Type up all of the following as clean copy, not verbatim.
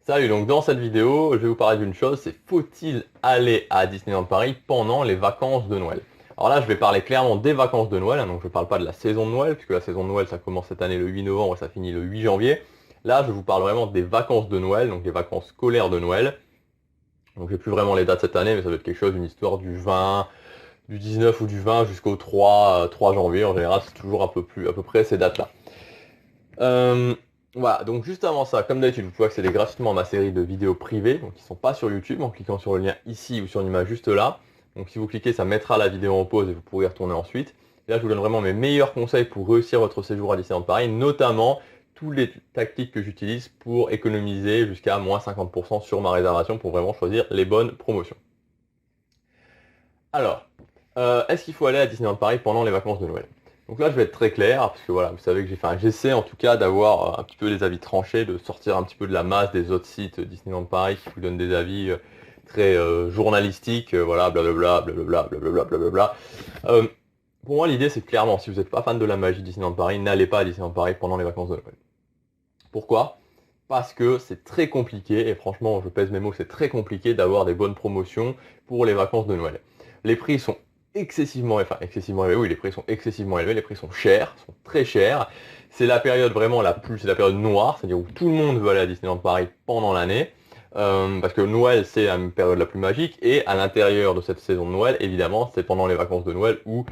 Salut, donc dans cette vidéo, je vais vous parler d'une chose, c'est faut-il aller à Disneyland Paris pendant les vacances de Noël? Alors là, je vais parler clairement des vacances de Noël, donc je ne parle pas de la saison de Noël, puisque la saison de Noël, ça commence cette année le 8 novembre et ça finit le 8 janvier. Là, je vous parle vraiment des vacances de Noël, donc des vacances scolaires de Noël. Donc j'ai plus vraiment les dates cette année, mais ça doit être quelque chose, une histoire du 20, du 19 ou du 20 jusqu'au 3 janvier. En général, c'est toujours à peu près ces dates-là. Voilà, donc juste avant ça, comme d'habitude, vous pouvez accéder gratuitement à ma série de vidéos privées, donc qui ne sont pas sur YouTube, en cliquant sur le lien ici ou sur l'image juste là. Donc si vous cliquez, ça mettra la vidéo en pause et vous pourrez y retourner ensuite. Et là, je vous donne vraiment mes meilleurs conseils pour réussir votre séjour à Disneyland Paris, notamment toutes les tactiques que j'utilise pour économiser jusqu'à moins 50% sur ma réservation pour vraiment choisir les bonnes promotions. Alors, est-ce qu'il faut aller à Disneyland Paris pendant les vacances de Noël? Donc là, je vais être très clair, parce que voilà, vous savez que j'essaie en tout cas d'avoir un petit peu des avis tranchés, de sortir un petit peu de la masse des autres sites Disneyland Paris qui vous donnent des avis très journalistiques, voilà, blablabla, blablabla, blablabla, blablabla. Pour moi, l'idée, c'est clairement, si vous n'êtes pas fan de la magie Disneyland Paris, n'allez pas à Disneyland Paris pendant les vacances de Noël. Pourquoi? Parce que c'est très compliqué, et franchement, je pèse mes mots, c'est très compliqué d'avoir des bonnes promotions pour les vacances de Noël. Les prix sont excessivement élevés, oui, les prix sont excessivement élevés, les prix sont chers, sont très chers. C'est la période vraiment c'est la période noire, c'est-à-dire où tout le monde veut aller à Disneyland Paris pendant l'année, parce que Noël, c'est la période la plus magique, et à l'intérieur de cette saison de Noël, évidemment, c'est pendant les vacances de Noël où,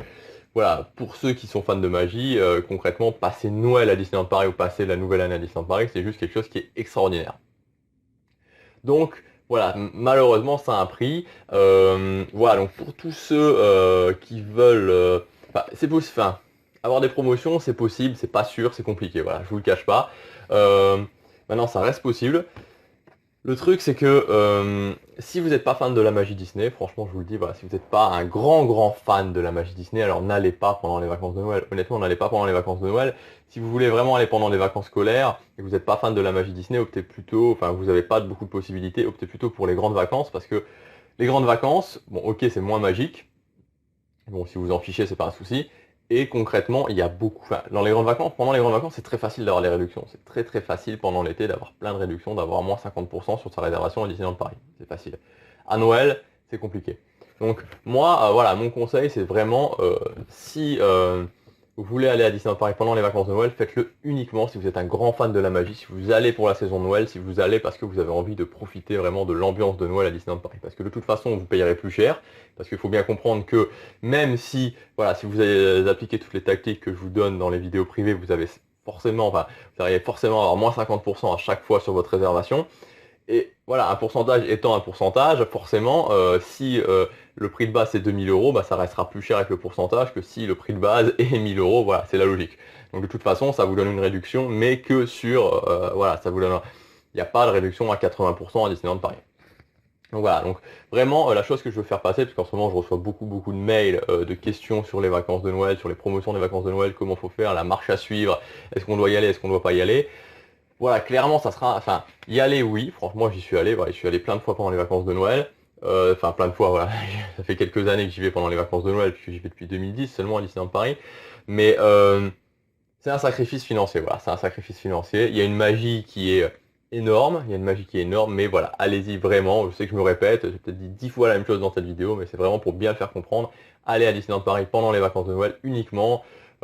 voilà, pour ceux qui sont fans de magie, concrètement, passer Noël à Disneyland Paris ou passer la nouvelle année à Disneyland Paris, c'est juste quelque chose qui est extraordinaire. Donc, voilà, malheureusement, ça a un prix. Voilà, donc pour tous ceux qui veulent... c'est possible, avoir des promotions, c'est possible, c'est pas sûr, c'est compliqué, voilà, je vous le cache pas. Maintenant, ça reste possible. Le truc, c'est que si vous n'êtes pas fan de la magie Disney, franchement, je vous le dis, voilà, si vous n'êtes pas un grand fan de la magie Disney, alors n'allez pas pendant les vacances de Noël. Honnêtement, n'allez pas pendant les vacances de Noël. Si vous voulez vraiment aller pendant les vacances scolaires et que vous n'êtes pas fan de la magie Disney, optez plutôt, vous n'avez pas beaucoup de possibilités, optez plutôt pour les grandes vacances, parce que les grandes vacances, bon, ok, c'est moins magique. Bon, si vous en fichez, c'est pas un souci. Et concrètement, il y a beaucoup... dans les grandes vacances, pendant les grandes vacances, c'est très facile d'avoir les réductions. C'est très facile pendant l'été d'avoir plein de réductions, d'avoir moins 50% sur sa réservation à Disneyland Paris. C'est facile. À Noël, c'est compliqué. Donc moi, voilà, mon conseil, c'est vraiment, si vous voulez aller à Disneyland Paris pendant les vacances de Noël, faites-le uniquement si vous êtes un grand fan de la magie, si vous allez pour la saison de Noël, si vous allez parce que vous avez envie de profiter vraiment de l'ambiance de Noël à Disneyland Paris. Parce que de toute façon, vous payerez plus cher, parce qu'il faut bien comprendre que même si, voilà, si vous avez appliqué toutes les tactiques que je vous donne dans les vidéos privées, vous allez forcément avoir moins 50% à chaque fois sur votre réservation. Et voilà, un pourcentage étant un pourcentage, forcément, si le prix de base c'est 2000 euros, bah, ça restera plus cher avec le pourcentage que si le prix de base est 1000 euros, voilà, c'est la logique. Donc de toute façon, ça vous donne une réduction, mais que sur, voilà, ça vous donne, il n'y a pas de réduction à 80% à Disneyland Paris. Donc voilà, donc vraiment la chose que je veux faire passer, parce qu'en ce moment je reçois beaucoup de mails, de questions sur les vacances de Noël, sur les promotions des vacances de Noël, comment faut faire, la marche à suivre, est-ce qu'on doit y aller, est-ce qu'on ne doit pas y aller. Voilà, clairement, ça sera... y aller, oui. Franchement, j'y suis allé. Voilà, j'y suis allé plein de fois pendant les vacances de Noël. Plein de fois, voilà. Ça fait quelques années que j'y vais pendant les vacances de Noël, puisque j'y vais depuis 2010 seulement à Disneyland Paris. Mais c'est un sacrifice financier, voilà. C'est un sacrifice financier. Il y a une magie qui est énorme. Il y a une magie qui est énorme. Mais voilà, allez-y vraiment. Je sais que je me répète. J'ai peut-être dit 10 fois la même chose dans cette vidéo, mais c'est vraiment pour bien le faire comprendre. Allez à Disneyland Paris pendant les vacances de Noël uniquement.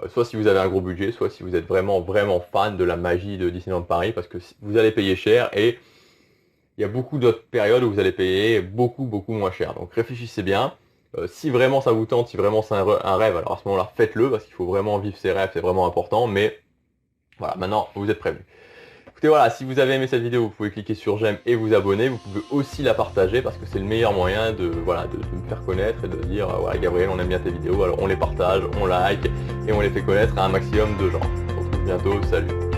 Soit si vous avez un gros budget, soit si vous êtes vraiment fan de la magie de Disneyland Paris, parce que vous allez payer cher et il y a beaucoup d'autres périodes où vous allez payer beaucoup moins cher. Donc réfléchissez bien. Si vraiment ça vous tente, si vraiment c'est un rêve, alors à ce moment-là, faites-le, parce qu'il faut vraiment vivre ses rêves, c'est vraiment important. Mais voilà, maintenant vous êtes prévenus. Écoutez, voilà, si vous avez aimé cette vidéo, vous pouvez cliquer sur j'aime et vous abonner. Vous pouvez aussi la partager parce que c'est le meilleur moyen de me faire connaître et de dire voilà, Gabriel, on aime bien tes vidéos, alors on les partage, on like et on les fait connaître à un maximum de gens. On se retrouve bientôt, salut.